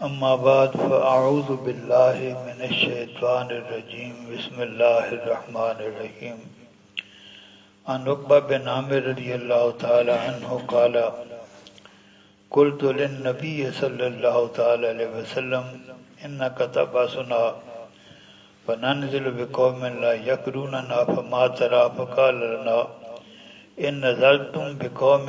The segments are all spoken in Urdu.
أما بعد فأعوذ بالله من الشيطان الرجيم بسم الله الرحمن الرحيم عن عقبة بن عامر رضي الله تعالى عنه قال قلت للنبي صلى الله تعالى عليه وسلم إنك تبعثنا فننزل بقوم لا يكروننا فما ترى فقال لنا إن نزلتم بقوم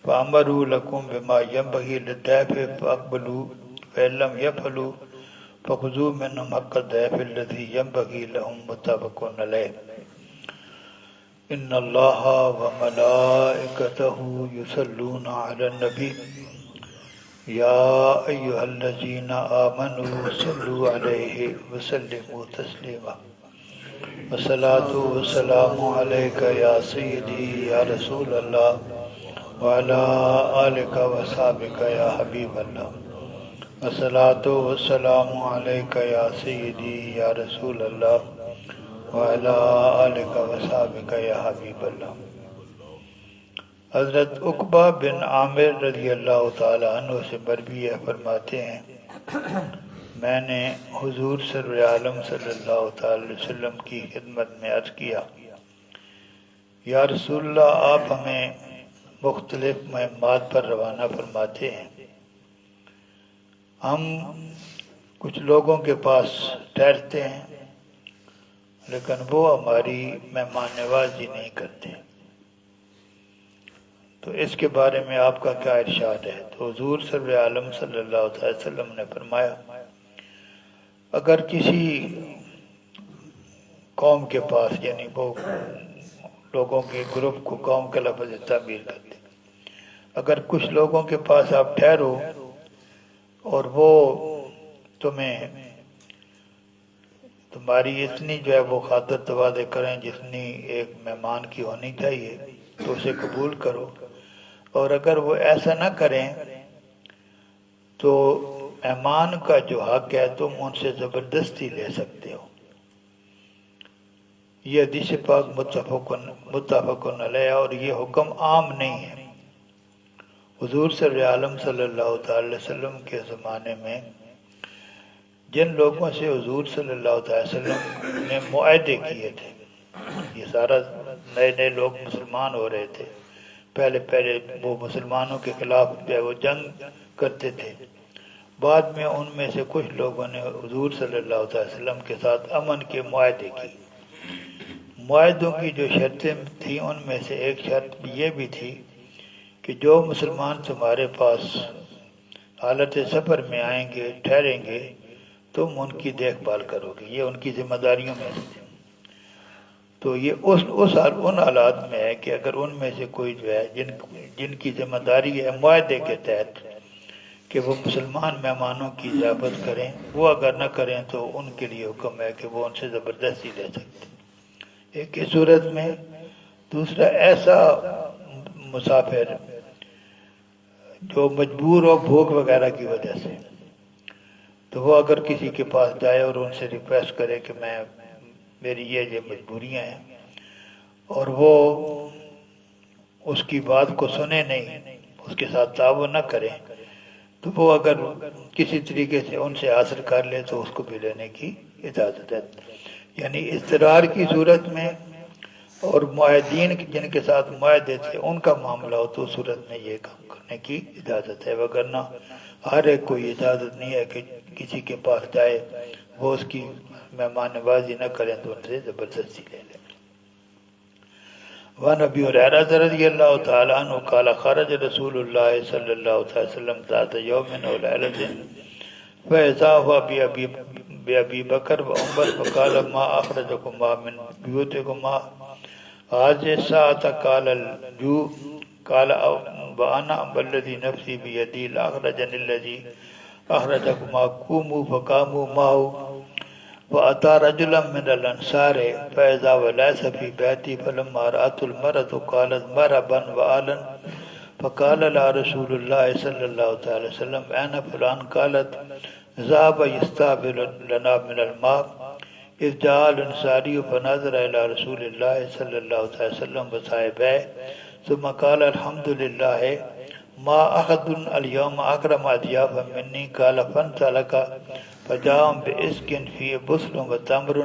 فأمروا لكم بما ينبغي للدافع فأقبلوا فإن لم يفعلوا فخذوا منهم حق الدافع الذي ينبغي لهم متفق عليه إن الله وملائكته يصلون على النبي يا أيها الذين آمنوا صلوا عليه وسلموا تسليما والصلاة والسلام عليك يا سيدي يا رسول الله وعلى آلك وصحبك يا حبيب الله الصلاة والسلام عليك يا سيدي يا رسول الله وعلى آلك وصحبك يا حبيب الله۔ حضرت عقبہ بن عامر رضی اللہ تعالی عنہ سے مروی ہے، فرماتے ہیں میں نے حضور سرور عالم صلی اللہ تعالی علیہ وسلم کی خدمت میں عرض کیا، یا رسول اللہ آپ ہمیں مختلف مہمات پر روانہ فرماتے ہیں، ہم کچھ لوگوں کے پاس ٹھہرتے ہیں لیکن وہ ہماری مہمان نوازی نہیں کرتے، تو اس کے بارے میں آپ کا کیا ارشاد ہے؟ تو حضور سرور عالم صلی اللہ علیہ وسلم نے فرمایا، اگر کسی قوم کے پاس، یعنی وہ لوگوں کے گروپ کو قوم کا لفظ تعبیر کرتے، اگر کچھ لوگوں کے پاس آپ ٹھہرو اور وہ تمہاری اتنی جو ہے وہ خاطر تواضع کریں جتنی ایک مہمان کی ہونی چاہیے تو اسے قبول کرو، اور اگر وہ ایسا نہ کریں تو مہمان کا جو حق ہے تم ان سے زبردستی لے سکتے ہو۔ یہ حدیث پاک متفق علیہ، اور یہ حکم عام نہیں ہے۔ حضور صلی عالم صلی اللہ تعالی وسلم کے زمانے میں جن لوگوں سے حضور صلی اللہ تعالی وسلم نے معاہدے کیے تھے، یہ سارا نئے نئے لوگ مسلمان ہو رہے تھے، پہلے وہ مسلمانوں کے خلاف جو ہے وہ جنگ کرتے تھے، بعد میں ان میں سے کچھ لوگوں نے حضور صلی اللہ علیہ وسلم کے ساتھ امن کے معاہدے کی۔ معاہدوں کی جو شرطیں تھیں ان میں سے ایک شرط یہ بھی تھی کہ جو مسلمان تمہارے پاس حالت سفر میں آئیں گے، ٹھہریں گے، تم ان کی دیکھ بھال کرو گے، یہ ان کی ذمہ داریوں میں سے تھے۔ تو یہ ان حالات میں ہے کہ اگر ان میں سے کوئی جو ہے جن کی ذمہ داری ہے معاہدے کے تحت کہ وہ مسلمان مہمانوں کی ضیافت کریں، وہ اگر نہ کریں تو ان کے لیے حکم ہے کہ وہ ان سے زبردستی لے سکتے، ایک ہی صورت میں۔ دوسرا ایسا مسافر جو مجبور ہو بھوک وغیرہ کی وجہ سے، تو وہ اگر کسی کے پاس جائے اور ان سے ریکویسٹ کرے کہ میری یہ مجبوریاں ہیں، اور وہ اس کی بات کو سنے نہیں، اس کے ساتھ تعاون نہ کرے، تو وہ اگر کسی طریقے سے ان سے حاصل کر لے تو اس کو بھی لینے کی اجازت ہے۔ یعنی اضطرار کی صورت میں اور معاہدین جن کے ساتھ معاہدے تھے ان کا معاملہ ہو تو صورت میں یہ کام کرنے کی اجازت ہے، وگرنہ ہر ایک کو یہ اجازت نہیں ہے کہ کسی کے پاس جائے وہ اس کی مہمان نوازی نہ کریں تو ان سے زبردستی لے لیں۔ وعن ابی ہریرہ رضی اللہ تعالی عنہ قال خرج رسول اللہ صلی اللہ علیہ وسلم ذات یوم ولیلۃ فاذا هو بأبی بکر وعمر فقال ما اخرجکما من بیوتکما هذه الساعة؟ قال الجوع، قال وانا والذی نفسی بیدی لاخرجنی الذی اخرجکما قوموا فقاموا معه فأتى رجلا من الأنصار فإذا وليس في بيتي فلما رأت المرأة قالت مرحبا وأهلا فقال لها رسول الله صلى الله عليه وسلم أين فلان؟ قالت ذهب يستعبد لنا من الماء إذ جاء الأنصاري فنظر إلى رسول الله صلى الله عليه وسلم وصحبه ثم قال الحمد لله ما أحد اليوم أكرم أضيافا مني قال فانطلق فجاءهم بإسك فيه بصل وتمر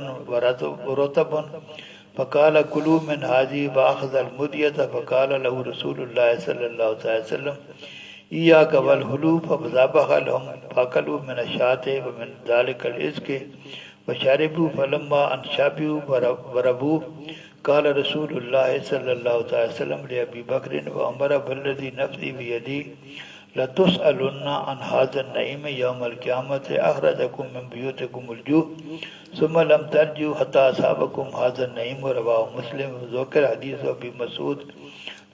ورطب فقال كلوا من هذه فأخذ المدية فقال له رسول الله صلى الله عليه وسلم إياك والهلو فذبح لهم فأكلوا من الشاة ومن ذلك الإسك وشربوا فلما أن شبعوا وربوا قال رسول الله صلى الله عليه وسلم لأبي بكر وعمر والذي نفسي بيدي لتسألن عن هذا النعيم يوم القيامة أخرجكم من بيوتكم الجوع ثم لم ترجعوا حتى أصابكم هذا النعيم رواه مسلم. ذكر حديث أبي مسعود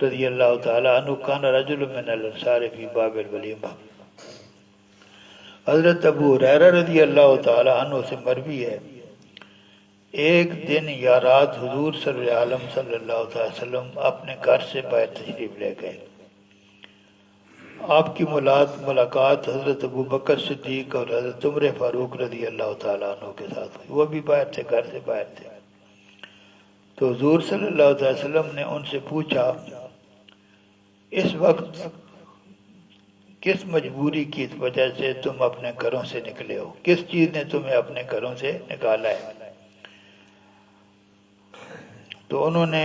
رضی اللہ تعالی عنہ کان رجل من الانصار فی باب الولیمہ. حضرت ابو ہریرہ رضی اللہ تعالی عنہ سے مروی ہے ایک دن یا رات حضور صلی اللہ علیہ وسلم اپنے گھر سے باہر تشریف لے گئے. آپ کی ملاقات حضرت ابو بکر صدیق اور حضرت عمر فاروق رضی اللہ تعالیٰ عنہ کے ساتھ ہوئی. وہ بھی باہر تھے, گھر سے باہر تھے. تو حضور صلی اللہ علیہ وسلم نے ان سے پوچھا اس وقت کس مجبوری کی وجہ سے تم اپنے گھروں سے نکلے ہو, کس چیز نے تمہیں اپنے گھروں سے نکالا ہے؟ تو انہوں نے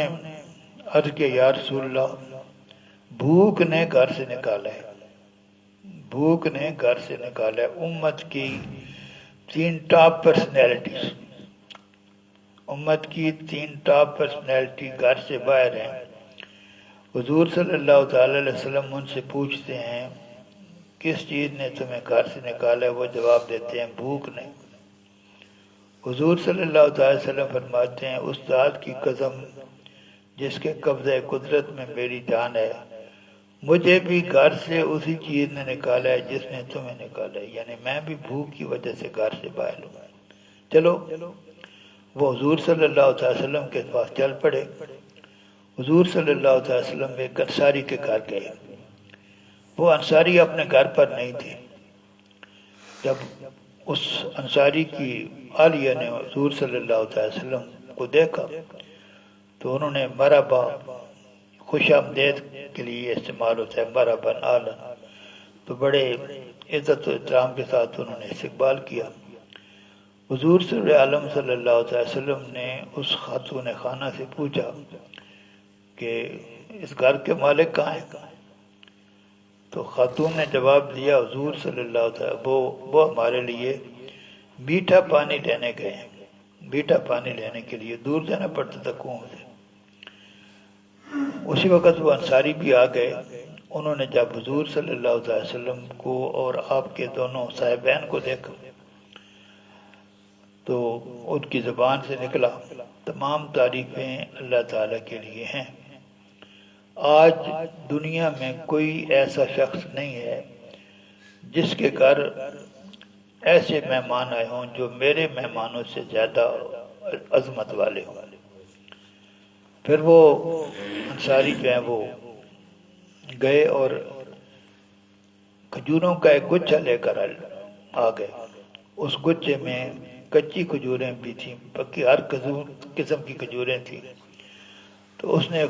عرض کیا یا رسول اللہ بھوک نے گھر سے نکالا ہے, بھوک نے گھر سے نکالا ہے. امت کی 3 ٹاپ پرسنالٹیز, امت کی 3 ٹاپ پرسنالٹی گھر سے باہر ہیں. حضور صلی اللہ تعالی علیہ وسلم ان سے پوچھتے ہیں کس چیز نے تمہیں گھر سے نکالا ہے؟ وہ جواب دیتے ہیں بھوک نے. حضور صلی اللہ تعالی وسلم فرماتے ہیں اس ذات کی قسم جس کے قبضہ قدرت میں میری جان ہے, مجھے بھی گھر سے اسی چیز نے نکالا ہے جس نے تمہیں نکالا ہے, یعنی میں بھی بھوک کی وجہ سے گھر سے باہر ہوں. چلو وہ حضور صلی اللہ تعالی وسلم کے پاس چل پڑے. حضور صلی اللہ علیہ وسلم ایک انصاری کے گھر گئے. وہ انصاری اپنے گھر پر نہیں تھے. جب اس انصاری کی اہلیہ نے حضور صلی اللہ علیہ وسلم کو دیکھا تو انہوں نے مرحبا, خوش آمدید کے لیے استعمال ہوتا ہے مرحبا اہلا, تو بڑے عزت و احترام کے ساتھ انہوں نے استقبال کیا. حضور صلی اللہ علیہ وسلم نے اس خاتون خانہ سے پوچھا کہ اس گھر کے مالک کہاں ہیں؟ تو خاتون نے جواب دیا حضور صلی اللہ علیہ وسلم وہ ہمارے لیے میٹھا پانی لینے گئے ہیں. میٹھا پانی لینے کے لیے دور جانا پڑتا تھا کنویں سے. اسی وقت وہ انصاری بھی آ گئے. انہوں نے جب حضور صلی اللہ علیہ وسلم کو اور آپ کے دونوں صاحبین کو دیکھا تو ان کی زبان سے نکلا تمام تعریفیں اللہ تعالیٰ کے لیے ہیں. آج دنیا میں کوئی ایسا شخص نہیں ہے جس کے گھر ایسے مہمان آئے ہوں جو میرے مہمانوں سے زیادہ عظمت والے ہوں. پھر وہ انصاری جو ہیں وہ گئے اور کھجوروں کا ایک گچھا لے کر آ گئے. اس گچھے میں کچی کھجوریں بھی تھیں, پکی ہر قسم کی کھجوریں تھیں. تو اس نے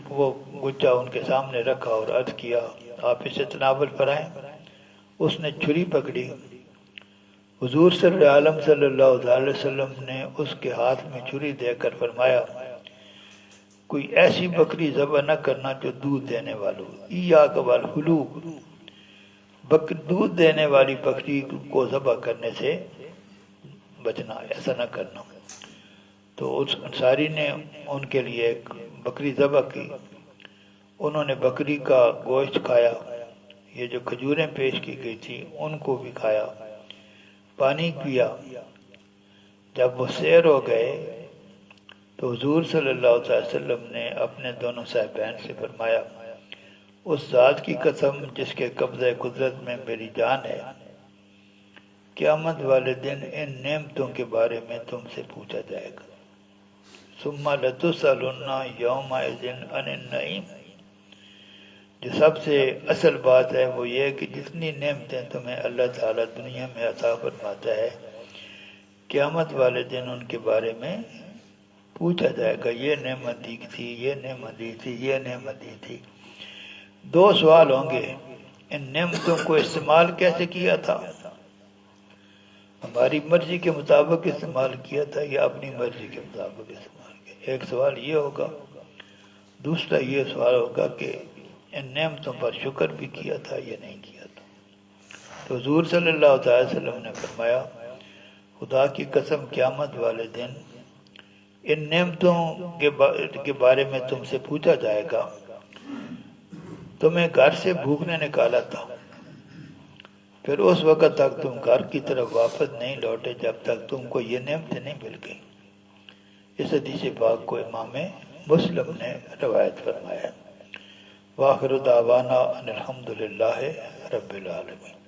وہ گچھا ان کے سامنے رکھا اور عرض کیا آپ اسے تناول فرمائیں. اس نے چھری پکڑی. حضور صلی اللہ علیہ وسلم نے اس کے ہاتھ میں چھری دے کر فرمایا کوئی ایسی بکری ذبح نہ کرنا جو دودھ دینے والا ہو. ایاک والحلوب, دودھ دینے والی بکری کو ذبح کرنے سے بچنا, ایسا نہ کرنا. تو اس انصاری نے ان کے لیے ایک بکری ذبح کی. انہوں نے بکری کا گوشت کھایا, یہ جو کھجوریں پیش کی گئی تھی ان کو بھی کھایا, پانی پیا. جب وہ سیر ہو گئے تو حضور صلی اللہ علیہ وسلم نے اپنے دونوں صاحبین سے فرمایا اس ذات کی قسم جس کے قبضہ قدرت میں میری جان ہے, قیامت والے دن ان نعمتوں کے بارے میں تم سے پوچھا جائے گا. ثم لتسألن یومئذ عن النعیم. جو سب سے اصل بات ہے وہ یہ کہ جتنی نعمتیں تمہیں اللہ تعالیٰ دنیا میں عطا فرماتا ہے قیامت والے دن ان کے بارے میں پوچھا جائے گا. یہ نعمت دی تھی, یہ نعمت دی تھی, یہ نعمت دی تھی. 2 سوال ہوں گے. ان نعمتوں کو استعمال کیسے کیا تھا؟ ہماری مرضی کے مطابق استعمال کیا تھا یا اپنی مرضی کے مطابق استعمال کیا؟ ایک سوال یہ ہوگا۔ دوسرا یہ سوال ہوگا کہ ان نعمتوں پر شکر بھی کیا تھا یا نہیں کیا تھا؟ تو حضور صلی اللہ علیہ وسلم نے فرمایا خدا کی قسم قیامت والے دن ان نعمتوں کے بارے میں تم سے پوچھا جائے گا، تمہیں گھر سے بھوک نے نکالا تھا، پھر اس وقت تک تم گھر کی طرف واپس نہیں لوٹے جب تک تم کو یہ نعمتیں نہیں مل گئی۔ اس حدیث پاک کو امام مسلم نے روایت فرمایا۔ وآخر دعوانا ان الحمدللہ رب العالمین۔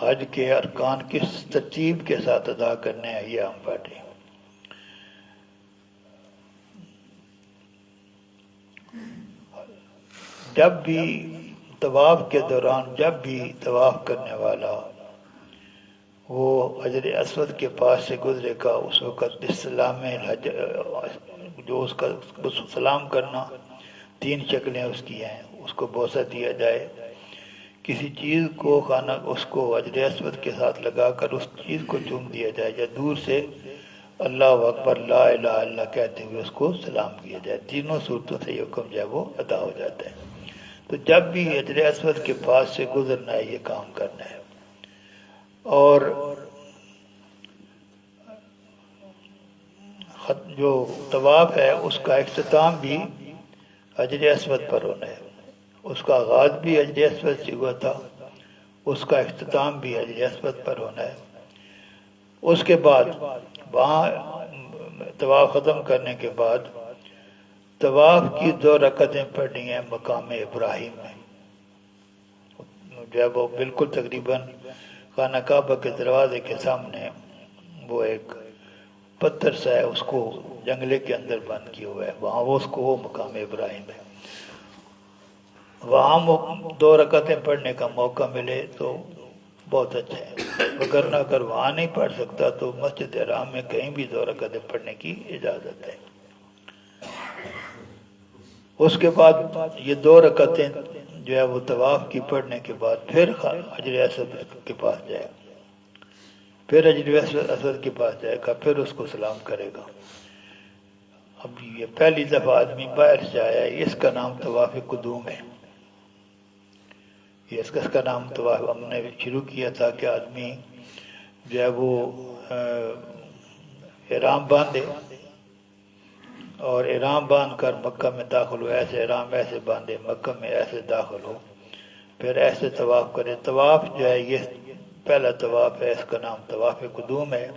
حج کے ارکان کس ترتیب کے ساتھ ادا کرنے ہیں یہ ہم پڑھیں۔ جب بھی طواف کے دوران جب بھی طواف کرنے والا وہ حجر اسود کے پاس سے گزرے گا، اس وقت استلام الحج جو اس کا سلام کرنا، 3 شکلیں اس کی ہیں، اس کو بوسہ دیا جائے، کسی چیز کو اس کو حجر اسود کے ساتھ لگا کر اس چیز کو چوم دیا جائے، یا دور سے اللہ اکبر لا الہ الا اللہ کہتے ہوئے اس کو سلام کیا جائے۔ تینوں صورتوں سے یہ حکم جو ہے وہ ادا ہو جاتا ہے۔ تو جب بھی حجر اسود کے پاس سے گزرنا ہے یہ کام کرنا ہے۔ اور جو طواف ہے اس کا اختتام بھی حجر اسود پر ہونا ہے۔ اس کا آغاز بھی حجر اسود سے ہوا تھا، اس کا اختتام بھی حجر اسود پر ہونا ہے۔ اس کے بعد وہاں طواف ختم کرنے کے بعد طواف کی 2 رکعتیں پڑھنی ہیں مقام ابراہیم میں، جو ہے وہ بالکل تقریباً خانہ کعبہ کے دروازے کے سامنے وہ ایک پتھر سا ہے، اس کو جنگلے کے اندر بند کیا ہوا ہے، وہاں وہ اس کو وہ مقام ابراہیم ہے۔ وہاں 2 رکعتیں پڑھنے کا موقع ملے تو بہت اچھا ہے، وگرنہ اگر وہاں نہیں پڑھ سکتا تو مسجد حرام میں کہیں بھی 2 رکعتیں پڑھنے کی اجازت ہے۔ اس کے بعد یہ 2 رکعتیں جو ہے وہ طواف کی پڑھنے کے بعد پھر حجر اسود کے پاس جائے گا، پھر حجر اسود کے پاس جائے گا، پھر اس کو سلام کرے گا۔ اب یہ پہلی دفعہ آدمی باہر سے آیا ہے، اس کا نام طواف قدوم ہے۔ اس کا نام طواف ہم نے شروع کیا تھا کہ آدمی جو ہے وہ احرام باندھے اور احرام باندھ کر مکہ میں داخل ہو، ایسے احرام ایسے باندھے، مکہ میں ایسے داخل ہو، پھر ایسے طواف کرے۔ طواف جو ہے یہ پہلا طواف ہے، اس کا نام طواف قدوم ہے۔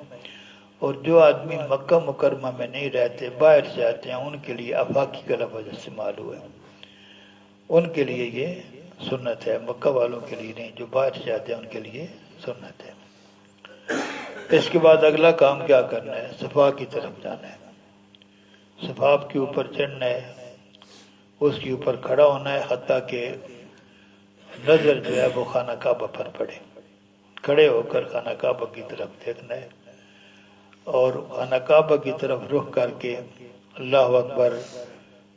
اور جو آدمی مکہ مکرمہ میں نہیں رہتے، باہر سے آتے ہیں، ان کے لیے آفاقی کا لفظ استعمال ہوا ہے، ان کے لیے یہ سنت ہے، مکہ والوں کے لیے نہیں، جو باہر سے آتے ہیں ان کے لیے سنت ہے۔ اس کے بعد اگلا کام کیا کرنا ہے؟ صفا کی طرف جانا ہے، صفا کے اوپر چڑھنا ہے، اس کے اوپر کھڑا ہونا ہے حتیٰ کہ نظر جو ہے وہ خانہ کعبہ پر پڑے، کھڑے ہو کر خانہ کعبہ کی طرف دیکھنا ہے اور خانہ کعبہ کی طرف رخ کر کے اللہ اکبر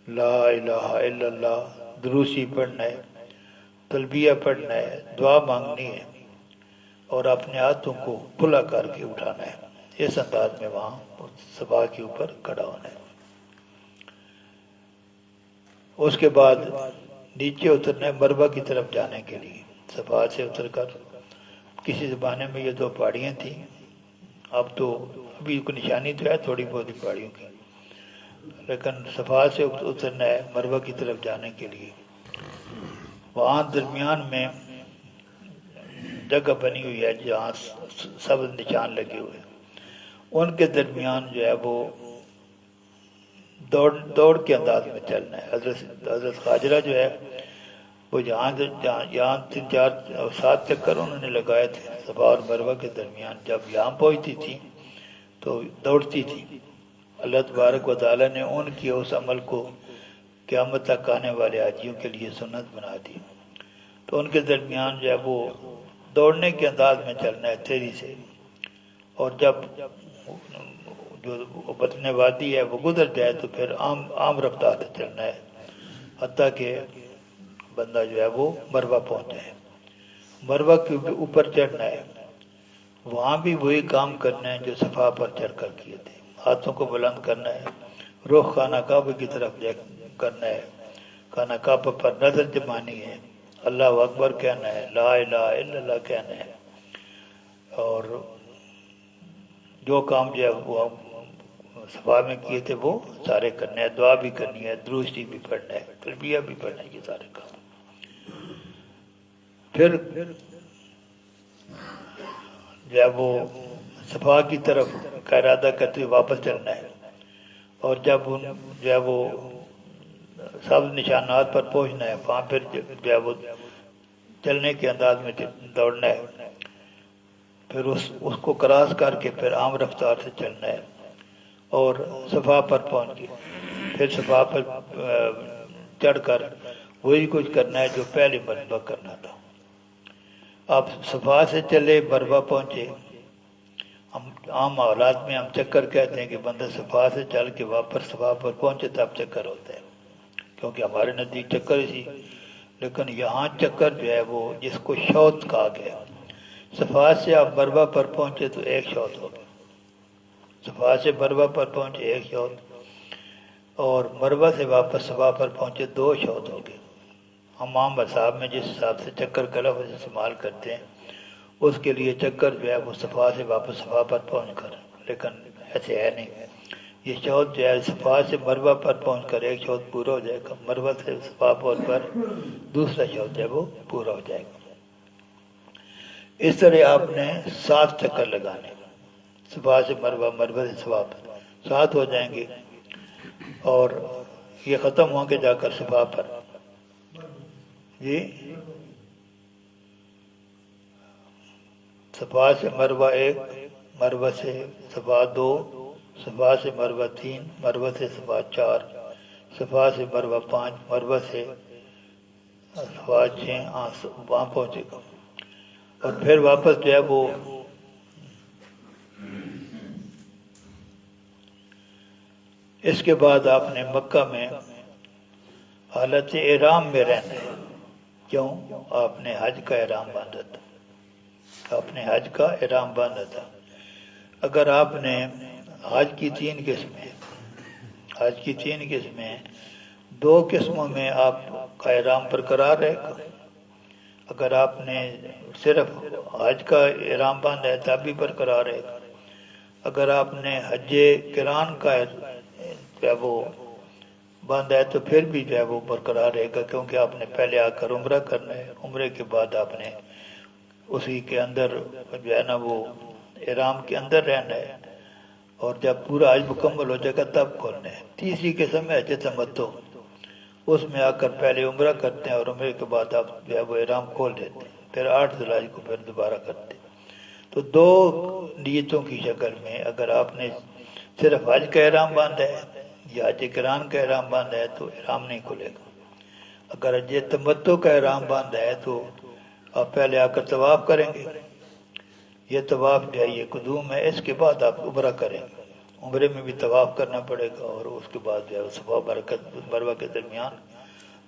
لا الہ الا اللہ دروسی پڑھنا ہے، تلبیہ پڑھنا ہے، دعا مانگنی ہے اور اپنے ہاتھوں کو کھلا کر کے اٹھانا ہے، اس انداز میں وہاں صفا کے اوپر کھڑا ہونا ہے۔ اس کے بعد نیچے اترنا ہے مروہ کی طرف جانے کے لیے، صفا سے اتر کر، کسی زمانے میں یہ 2 پہاڑیاں تھیں، اب تو ابھی کوئی نشانی تو ہے تھوڑی بہت پہاڑیوں کی، لیکن صفا سے اترنا ہے مروہ کی طرف جانے کے لیے۔ وہاں درمیان میں جگہ بنی ہوئی ہے جہاں سبز نشان لگے ہوئے، ان کے درمیان جو ہے وہ دوڑ کے انداز میں چلنا ہے۔ حضرت خاجرہ جو ہے وہ یہاں 3-4-7 چکر انہوں نے لگائے تھے صفا اور مروہ کے درمیان. جب یہاں پہنچتی تھی تو دوڑتی تھی. اللہ تبارک و تعالیٰ نے ان کی اس عمل کو قیامت تک آنے والے حاجیوں کے لیے سنت بنا دی. تو ان کے درمیان جو ہے وہ دوڑنے کے انداز میں چلنا ہے تیزی سے، اور جب جو بطن وادی ہے وہ گزر جائے تو پھر عام رفتار سے چلنا ہے، حتیٰ کہ بندہ جو ہے وہ مروہ پہنچ جائے. مروہ کے اوپر چڑھنا ہے، وہاں بھی وہی کام کرنا ہے جو صفا پر چڑھ کر کیے تھے. ہاتھوں کو بلند کرنا ہے، رخ خانہ کعبہ کی طرف کرنا ہے، خانہ کعبہ پر نظر جمانی ہے، اللہ اکبر کہنا ہے، لا الہ الا اللہ کہنا ہے، اور جو کام جو ہے وہ صفا میں کیے تھے وہ سارے کرنے ہیں. دعا بھی کرنی ہے، درود شریف بھی پڑھنا ہے، تلبیہ بھی پڑھنا ہے، یہ سارے کام. پھر جو ہے وہ صفا کی طرف کا ارادہ کرتے ہوئے واپس چلنا ہے، اور جب جو ہے وہ سب نشانات پر پہنچنا ہے وہاں پھر جو ہے وہ چلنے کے انداز میں دوڑنا ہے. پھر اس کو کراس کر کے پھر عام رفتار سے چلنا ہے، اور صفا پر پہنچ کے پھر صفا پر چڑھ کر وہی کچھ کرنا ہے جو پہلی مرتبہ کرنا تھا. آپ صفا سے چلے مروہ پہنچے. ہم عام حالات میں ہم چکر کہتے ہیں کہ بندہ صفا سے چل کے واپس صفا پر پہنچے تب چکر ہوتا ہے، کیونکہ ہمارے نزدیک چکر اسی. لیکن یہاں چکر جو ہے وہ جس کو شوط کہا گیا، صفا سے آپ مروہ پر پہنچے تو ایک شوط ہو گیا، صفا سے مروہ پر پہنچے ایک شوط، اور مروہ سے واپس صفا پر پہنچے 2 شوط ہو گئے. ہم عام حساب میں جس حساب سے چکر کا لفظ استعمال کرتے ہیں اس کے لیے چکر جو ہے وہ صفا سے واپس صفا پر پہنچ کر، لیکن ایسے ہے نہیں. یہ شوط جو ہے صفا سے مروہ پر پہنچ کر ایک شوط پورا ہو جائے گا، مروہ سے صفا پر دوسرا شوط جو ہے وہ پورا ہو جائے گا. اس طرح آپ نے 7 چکر لگانے، صفا سے مروہ، مروہ سے صفا پر 7 ہو جائیں گے، اور یہ ختم ہوں گے جا کر صفا پر. جی صفا سے مروہ 1، مروہ سے صفا 2، صفا سے مروہ 3، مروہ سے صفا 4، صفا سے مروہ 5، مروہ سے صفا 6، وہاں پہنچے گا. اور پھر واپس جو ہے وہ اس کے بعد آپ نے مکہ میں حالت احرام میں رہنا ہے. کیوں؟ آپ نے حج کا احرام باندھا تھا، آپ نے حج کا احرام باندھا تھا. اگر آپ نے حج کی 3 قسمیں، حج کی 3 قسمیں، 2 قسموں میں آپ کا احرام برقرار رہے گا. اگر آپ نے صرف حج کا احرام باندھا ہے تب بھی برقرار رہے گا. اگر آپ نے حج قران کا جو ہے وہ باندھا ہے تو پھر بھی جو ہے وہ برقرار رہے گا، کیونکہ آپ نے پہلے آ کر عمرہ کرنا ہے، عمرے کے بعد آپ نے اسی کے اندر جو ہے نا وہ احرام کے اندر رہنا ہے، اور جب پورا حج مکمل ہو جائے گا تب کھولنا ہے. تیسری قسم ہے حج تمتع، اس میں آ کر پہلے عمرہ کرتے ہیں اور عمرے کے بعد آپ جو ہے وہ احرام کھول دیتے ہیں، پھر 8 ذی الحجہ کو پھر دوبارہ کرتے ہیں. تو 2 نیتوں کی شکل میں اگر آپ نے صرف حج کا احرام باندھا ہے یا حج قران کا احرام باندھا ہے تو احرام نہیں کھلے گا. اگر حج تمتع کا احرام باندھا ہے تو آپ پہلے آ کر طواف کریں گے، یہ طواف جو ہے یہ قدوم ہے، اس کے بعد آپ عمرہ کریں گے، عمرے میں بھی طواف کرنا پڑے گا، اور اس کے بعد جو ہے صفا مروہ کے درمیان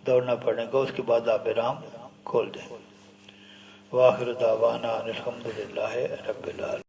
دوڑنا پڑے گا، اس کے بعد آپ احرام کھول دیں. وآخر دعوانا الحمدللہ رب العالمین.